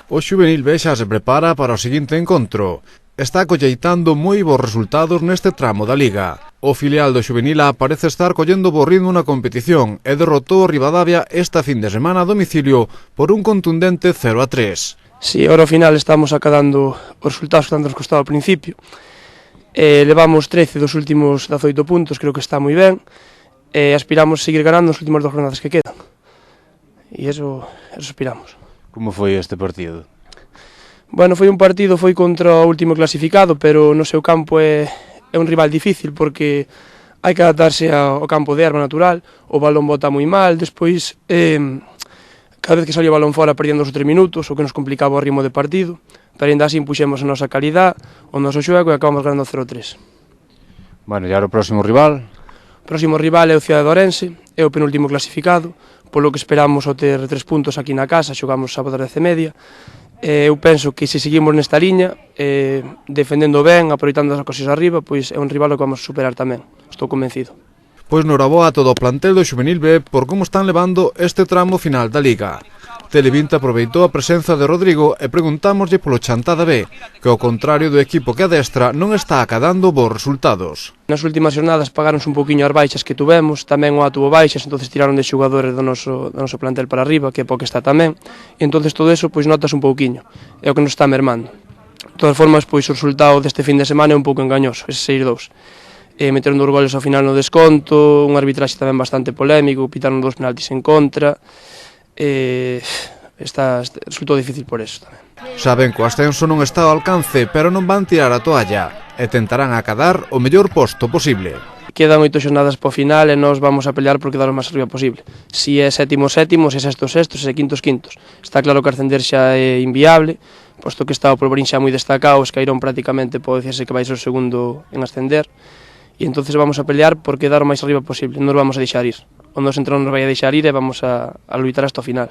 O xuvenil B xa se prepara para o seguinte encontro. Está colleitando moi bons resultados neste tramo da Liga. O filial do xuvenil A parece estar collendo bo ritmo na competición e derrotou o Ribadavia esta fin de semana a domicilio por un contundente 0-3. Si, ahora ao final estamos acadando os resultados que tanto nos costaba ao principio. Levamos 13 dos últimos 18 puntos, creo que está moi ben. Aspiramos a seguir ganando nas últimas 2 jornadas que quedan. E eso aspiramos. Como foi este partido? Bueno, foi contra o último clasificado, pero no seu campo é un rival difícil porque hai que adaptarse ao campo de erva natural, o balón bota moi mal, despois cada vez que salía o balón fora perdían 2 ou 3 minutos, o que nos complicaba o ritmo de partido, pero ainda así puxemos a nosa calidad, o noso xogo e acabamos ganando 0-3. Bueno, e agora o próximo rival? O próximo rival é o Cidade de Ourense, é o penúltimo clasificado, polo que esperamos o ter 3 puntos aquí na casa, xogamos sábado ás 10:30. Eu penso que se seguimos nesta liña, defendendo ben, aproveitando as cosas arriba, pois é un rival que vamos a superar tamén, estou convencido. Pois noraboa a todo o plantel do xuvenil B por como están levando este tramo final da Liga. Tele20 aproveitou a presenza de Rodrigo e preguntámoslle polo Chantada B, que ao contrario do equipo que adestra non está acadando bons resultados. Nas últimas jornadas pagáronse un poquinho as baixas que tuvemos, tamén o A tuvo baixas, entonces tiraron de xogadores do noso plantel para arriba, que é porque está tamén, e entonces todo eso pois notas un pouquiño, é o que nos está mermando. De todas formas, pois o resultado deste fin de semana é un pouco engañoso, ese 6-2. Meteron 2 goles ao final no desconto, un arbitraxe tamén bastante polémico, pitaron 2 penaltis en contra, resultou difícil por eso tamén. Saben que o ascenso non está ao alcance, pero non van tirar a toalla e tentarán acadar o mellor posto posible. Quedan 8 xornadas para o final e nós vamos a pelear por quedar o máis arriba posible. Si é sétimos, se é sextos, se é quintos. Está claro que ascender xa é inviable, posto que está o Polvorín xa moi destacado, o Escairón prácticamente pode dicirse que vai ser o segundo en ascender, e entonces vamos a pelear por quedar o máis arriba posible, non nos vamos a deixar ir. O noso entrenador nos vai a deixar ir e vamos a luitar hasta o final.